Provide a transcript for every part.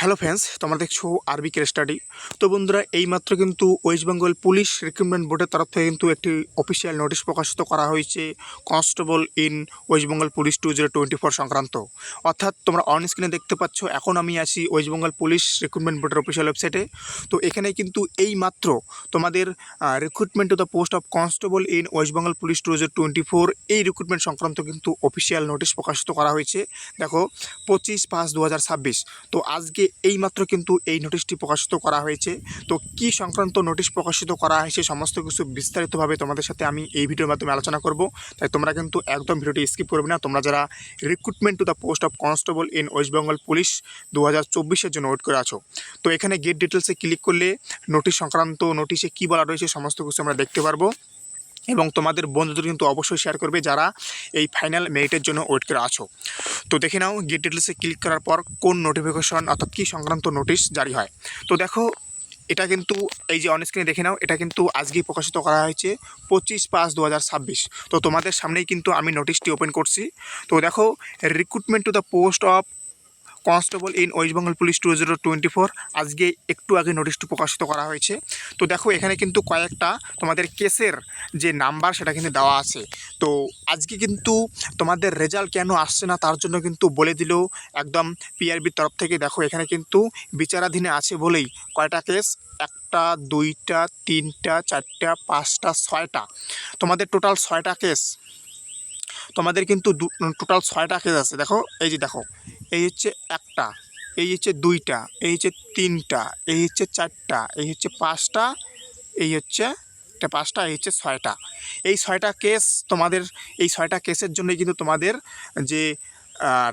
Hello friends, তোমরা দেখছো আরবি কেস স্টাডি। তো বন্ধুরা, এইমাত্র কিন্তু ওয়েস্ট বেঙ্গল পুলিশ রিক্রুটমেন্ট বোর্ডের তরফ থেকে কিন্তু একটি অফিসিয়াল নোটিশ প্রকাশিত করা হয়েছে constable in West Bengal police 2024 সংক্রান্ত। অর্থাৎ তোমরা অন স্ক্রিনে দেখতে পাচ্ছ, এখন আমি আছি ওয়েস্ট বেঙ্গল পুলিশ রিক্রুটমেন্ট বোর্ডের অফিসিয়াল ওয়েবসাইটে। তো এখানে কিন্তু এইমাত্র তোমাদের recruitment to the post of constable in West Bengal police 2024 এই রিক্রুটমেন্ট সংক্রান্ত কিন্তু অফিসিয়াল নোটিশ প্রকাশিত করা হয়েছে। দেখো, 25/5/2026। তো আজকে এইমাত্র কিন্তু এই নোটিশটি প্রকাশিত করা হয়েছে। তো কি সংক্রান্ত নোটিশ প্রকাশিত করা হয়েছে সমস্ত কিছু বিস্তারিতভাবে তোমাদের সাথে আমি এই ভিডিওর মাধ্যমে আলোচনা করব। তাই তোমরা কিন্তু একদম ভিডিওটি স্কিপ করবে না। তোমরা যারা recruitment to the post of constable in West Bengal police 2024-এর জন্য ওয়েট করে আছো, তো এখানে গেট ডিটেলসে ক্লিক করলে নোটিশ সংক্রান্ত নোটিশে কী বলা রয়েছে সমস্ত কিছু আমরা দেখতে পারবো। এবং তোমাদের বন্ধুদের কিন্তু অবশ্যই শেয়ার করবে যারা এই ফাইনাল মেরিটের জন্য ওয়েট করে আছো। তো দেখে নাও গেট ডিটেলসে ক্লিক করার পর কোন নোটিফিকেশন অর্থাৎ কী সংক্রান্ত নোটিশ জারি হয়। তো দেখো, এটা কিন্তু এই যে অন স্ক্রিনে দেখে নাও, এটা কিন্তু আজকেই প্রকাশিত করা হয়েছে 25/5/2026। তো তোমাদের সামনেই কিন্তু আমি নোটিশটি ওপেন করছি। তো দেখো, recruitment to the post of constable in West Bengal police 2024 আজকে একটু আগে নোটিশটি প্রকাশিত করা হয়েছে। তো দেখো, এখানে কিন্তু কয়েকটা তোমাদের কেসের যে নাম্বার সেটা কিন্তু দেওয়া আছে। তো আজকে কিন্তু তোমাদের রেজাল্ট কেন আসছে না তার জন্য কিন্তু বলে দিল একদম পিআরবির তরফ থেকে। দেখো, এখানে কিন্তু বিচারাধীনে আছে বলেই কয়টা কেস, 1টা 2টা 3টা 4টা 5টা 6টা, তোমাদের টোটাল 6টা কেস। তোমাদের কিন্তু টোটাল 6টা কেস আছে। দেখো, এই যে দেখো, এই হচ্ছে 1টা, এই হচ্ছে 2টা, এই হচ্ছে 3টা, এই হচ্ছে 4টা, এই হচ্ছে 5টা, এই হচ্ছে 5টা, এই হচ্ছে 6টা। এই 6টা কেস তোমাদের, এই 6টা কেসের জন্যই কিন্তু তোমাদের যে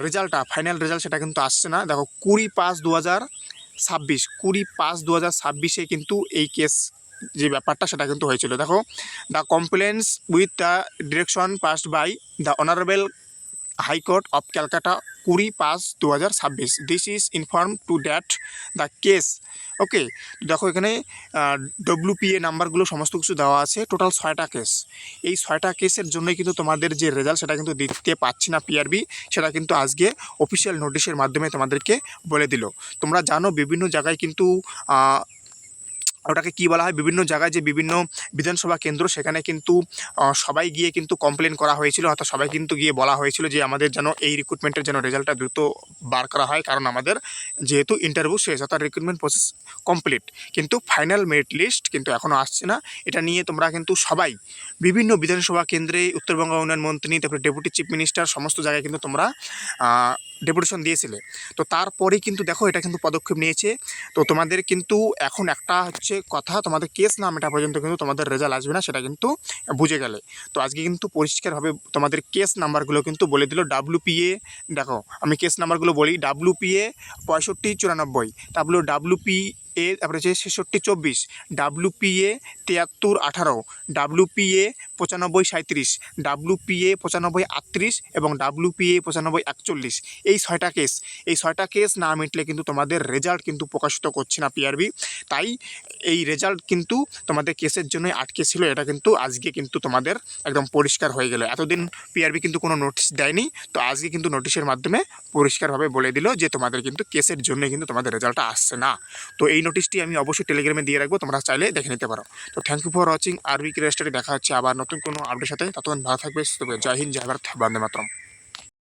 রেজাল্টটা ফাইনাল রেজাল্ট সেটা কিন্তু আসছে না। দেখো, 20/5/2026, 20/5/2026 কিন্তু এই কেস যে ব্যাপারটা সেটা কিন্তু হয়েছিল। দেখো, the compliance with the direction passed by the honourable high court of Calcutta 20/5/2026, this is inform to that the case. Okay, দেখো এখানে ডব্লিউপিএ নাম্বারগুলো সমস্ত কিছু দেওয়া আছে। টোটাল 6টা কেস। এই 6টা কেসের জন্যই কিন্তু তোমাদের যে রেজাল্ট সেটা কিন্তু দিতে পারছি না পিআরবি, সেটা কিন্তু আজকে অফিসিয়াল নোটিশের মাধ্যমে তোমাদেরকে বলে দিল। তোমরা জানো বিভিন্ন জায়গায় কিন্তু ওটাকে কী বলা হয়, বিভিন্ন জায়গায় যে বিভিন্ন বিধানসভা কেন্দ্র সেখানে কিন্তু সবাই গিয়ে কিন্তু কমপ্লেন করা হয়েছিল, অর্থাৎ সবাই কিন্তু গিয়ে বলা হয়েছিল যে আমাদের যেন এই রিক্রুটমেন্টের যেন রেজাল্টটা দ্রুত বার করা হয়, কারণ আমাদের যেহেতু ইন্টারভিউ শেষ অর্থাৎ রিক্রুটমেন্ট প্রসেস কমপ্লিট, কিন্তু ফাইনাল মেরিট লিস্ট কিন্তু এখনও আসছে না। এটা নিয়ে তোমরা কিন্তু সবাই বিভিন্ন বিধানসভা কেন্দ্রে উত্তরবঙ্গ উন্নয়ন মন্ত্রী, তারপরে ডেপুটি চিফ মিনিস্টার সমস্ত জায়গায় কিন্তু তোমরা ডেপুটেশন দিয়েছিলে। তো তারপরেই কিন্তু দেখো এটা কিন্তু পদক্ষেপ নিয়েছে। তো তোমাদের কিন্তু এখন একটা হচ্ছে কথা, তোমাদের কেস না মেটা পর্যন্ত কিন্তু তোমাদের রেজাল্ট আসবে না, সেটা কিন্তু বুঝে গেলে। তো আজকে কিন্তু পরিষ্কারভাবে তোমাদের কেস নাম্বারগুলো কিন্তু বলে দিল। ডাব্লিউপিএ, দেখো আমি কেস নাম্বারগুলো বলি, ডাব্লিউপিএ 6594, তারপরে ডাব্লিউপিএ তারপরে হচ্ছে 6624, ডাব্লিউপিএ 7318, ডাব্লিউপিএ 9537, ডাব্লিউপিএ 9538 এবং ডাব্লিউপিএ 9541। এই 6টা কেস, এই 6টা কেস না মিটলে কিন্তু তোমাদের রেজাল্ট কিন্তু প্রকাশিত করছে না পিআরবি। তাই এই রেজাল্ট কিন্তু তোমাদের কেসের জন্যই আটকে ছিল। এটা কিন্তু আজকে কিন্তু তোমাদের একদম পরিষ্কার হয়ে গেল। এতদিন পিআরবি কিন্তু কোনো নোটিশ দেয়নি, তো আজকে কিন্তু নোটিশের মাধ্যমে পরিষ্কারভাবে বলে দিল যে তোমাদের কিন্তু কেসের জন্য কিন্তু তোমাদের রেজাল্টটা আসছে না। তো এই নোটিশটি আমি অবশ্যই টেলিগ্রামে দিয়ে রাখবো, তোমরা চাইলে দেখে নিতে পারো। তো থ্যাংক ইউ ফর ওয়াচিং আরবি কেস স্টাডি। দেখা হচ্ছে আবার নতুন কোনো আপডেটের সাথে। ততক্ষণ ভালো থাকবে, সুস্থ থাকবে। জয় হিন্দ, জয় ভারত, বন্দে মাতরম।